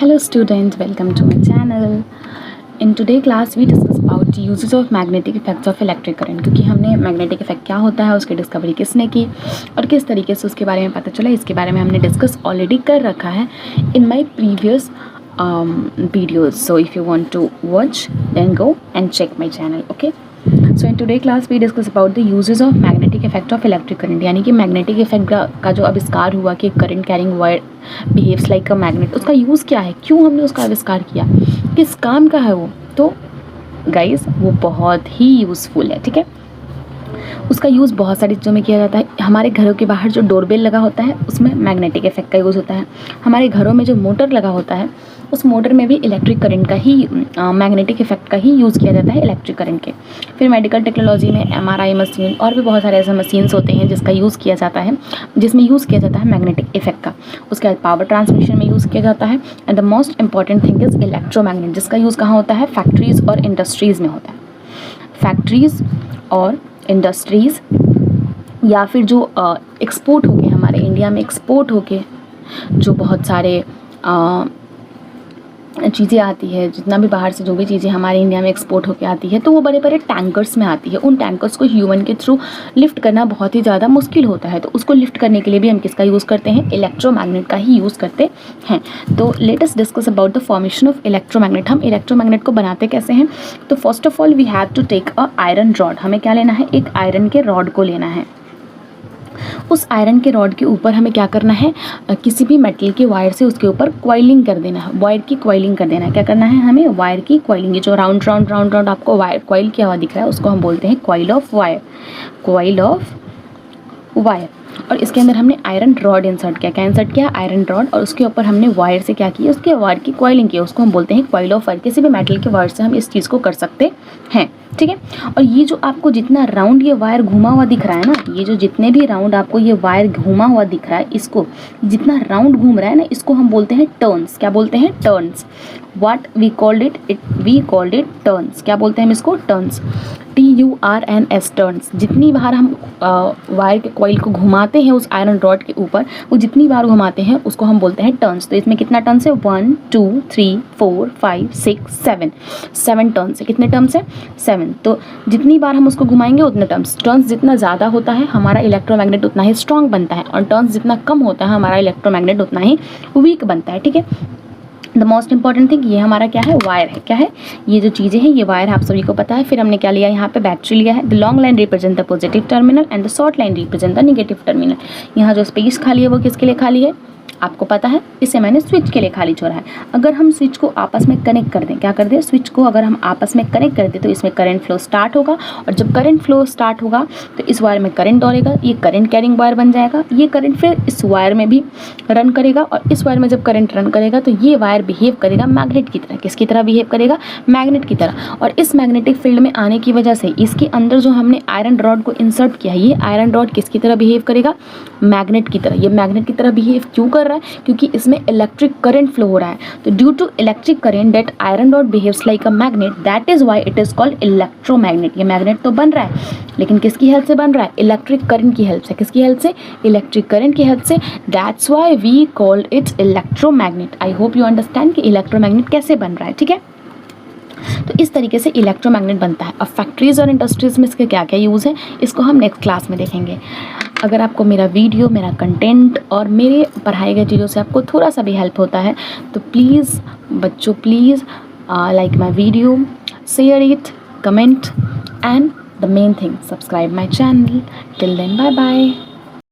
Hello students, welcome to my channel. In today class we discuss about the uses of magnetic effects of electric current. क्योंकि हमने magnetic effect क्या होता है उसकी discovery किसने की और किस तरीके से उसके बारे में पता चला, इसके बारे में हमने डिस्कस ऑलरेडी कर रखा है in my previous videos. So if you want to watch, then go and check my channel. Okay. So in today class we discuss about the uses of magnetic effect of electric current. यानी कि magnetic effect का जो आविष्कार हुआ कि current carrying wire behaves like a magnet, उसका use क्या है, क्यों हमने उसका आविष्कार किया, किस काम का है वो, तो गाइस वो बहुत ही यूज़फुल है. ठीक है, उसका यूज़ बहुत सारी चीज़ों में किया जाता है. हमारे घरों के बाहर जो डोरबेल लगा होता है उसमें मैग्नेटिक इफेक्ट का यूज़ होता है. हमारे घरों में जो मोटर लगा होता है उस मोटर में भी इलेक्ट्रिक करंट का ही मैग्नेटिक इफेक्ट का ही यूज़ किया जाता है, इलेक्ट्रिक करंट के. फिर मेडिकल टेक्नोलॉजी में MRI मशीन और भी बहुत सारे ऐसे मशीन्स होते हैं जिसका यूज़ किया जाता है, जिसमें यूज़ किया जाता है मैग्नेटिक इफेक्ट का. उसके बाद पावर ट्रांसमिशन में यूज़ किया जाता है. And the most important thing is electromagnet, जिसका यूज़ कहाँ होता है, फैक्ट्रीज़ और इंडस्ट्रीज़ में होता है. फैक्ट्रीज़ और इंडस्ट्रीज़ या फिर जो एक्सपोर्ट हो गए, हमारे इंडिया में एक्सपोर्ट हो के जो बहुत सारे चीज़ें आती है, जितना भी बाहर से जो भी चीज़ें हमारे इंडिया में एक्सपोर्ट होके आती है तो वो बड़े बड़े टैंकर्स में आती है. उन टैंकर्स को ह्यूमन के थ्रू लिफ्ट करना बहुत ही ज़्यादा मुश्किल होता है, तो उसको लिफ्ट करने के लिए भी हम किसका यूज़ करते हैं, इलेक्ट्रोमैग्नेट का ही यूज़ करते हैं. तो let us discuss about the formation of electromagnet. हम इलेक्ट्रोमैग्नेट को बनाते कैसे हैं, तो first of all we have to take a iron rod. हमें क्या लेना है, एक आयरन के रॉड को लेना है. उस आयरन के रॉड के ऊपर हमें क्या करना है, किसी भी मेटल के वायर से उसके ऊपर क्वाइलिंग कर देना है, वायर की क्वाइलिंग कर देना है. क्या करना है हमें, वायर की क्वाइलिंग. ये जो राउंड राउंड राउंड राउंड आपको वायर क्वाइल किया हुआ दिख रहा है उसको हम बोलते हैं coil of wire, coil of wire. और इसके अंदर हमने आयरन रॉड इंसर्ट किया. क्या इंसर्ट किया, आयरन रॉड, और उसके ऊपर हमने वायर से क्या किया, उसके वायर की क्वाइलिंग की, उसको हम बोलते हैं क्वाइल ऑफ वायर. किसी भी मेटल के वायर से हम इस चीज़ को कर सकते हैं. ठीक है, और ये जो आपको जितना राउंड ये वायर घुमा हुआ दिख रहा है ना, ये जो जितने भी राउंड आपको ये वायर घुमा हुआ दिख रहा है, इसको जितना राउंड घूम रहा है ना, इसको हम बोलते हैं टर्न्स. क्या बोलते हैं, turns. What we called it turns. क्या बोलते हैं हम इसको, टर्न्स. TURNS, turns. जितनी बार हम वायर के कॉइल को घुमाते हैं उस आयरन रॉड के ऊपर, वो जितनी बार घुमाते हैं उसको हम बोलते हैं टर्न्स. तो इसमें कितना टर्न्स है, 1 2 3 4 5 6 7 टर्न्स है. कितने टर्न्स है, 7. तो जितनी बार हम उसको घुमाएंगे उतने टर्न्स जितना ज़्यादा होता है हमारा इलेक्ट्रोमैग्नेट उतना ही स्ट्रॉन्ग बनता है, और टर्न्स जितना कम होता है हमारा इलेक्ट्रोमैग्नेट उतना ही वीक बनता है. ठीक है, द मोस्ट इंपॉर्टेंट थिंग, ये हमारा क्या है, वायर है. क्या है, ये जो चीज़ें हैं ये वायर आप सभी को पता है. फिर हमने क्या लिया, यहाँ पे बैटरी लिया है. The long line represent the positive terminal and the short line represent the negative terminal. यहाँ जो स्पेस खाली है वो किसके लिए खाली है, आपको पता है, इसे मैंने स्विच के लिए खाली छोड़ा है. अगर हम स्विच को आपस में कनेक्ट कर दें, क्या कर दें, स्विच को अगर हम आपस में कनेक्ट कर दें तो इसमें करंट फ्लो स्टार्ट होगा, और जब करंट फ्लो स्टार्ट होगा तो इस वायर में करंट दौड़ेगा, ये करंट कैरिंग वायर बन जाएगा. ये करंट फिर इस वायर में भी रन करेगा, और इस वायर में जब करंट रन करेगा तो ये वायर बिहेव करेगा मैग्नेट की तरह. किसकी तरह बिहेव करेगा, मैग्नेट की तरह. और इस मैग्नेटिक फील्ड में आने की वजह से इसके अंदर जो हमने आयरन रॉड को इंसर्ट किया है, ये आयरन रॉड किसकी तरह बिहेव करेगा, मैग्नेट की तरह. ये मैग्नेट की तरह बिहेव क्यों कर रहा है, क्योंकि इसमें इलेक्ट्रिक करंट फ्लो हो रहा है. तो due to electric current that iron rod behaves like a magnet, that is why it is called electromagnet. ये मैग्नेट तो बन रहा है लेकिन किसकी हेल्प से बन रहा है, इलेक्ट्रिक करंट की हेल्प से. किसकी हेल्प से, इलेक्ट्रिक करंट की हेल्प से. That's why we called it electromagnet. I hope you understand कि इलेक्ट्रोमैग्नेट कैसे बन रहा है. ठीक है, तो इस तरीके से इलेक्ट्रोमैग्नेट बनता है. अब फैक्ट्रीज और इंडस्ट्रीज में इसके क्या क्या यूज़ है इसको हम नेक्स्ट क्लास में देखेंगे. अगर आपको मेरा वीडियो, मेरा कंटेंट और मेरे पढ़ाई गई चीज़ों से आपको थोड़ा सा भी हेल्प होता है तो प्लीज़ बच्चों, please like my video, share it, comment, and the main thing, subscribe my channel. Till then, bye bye.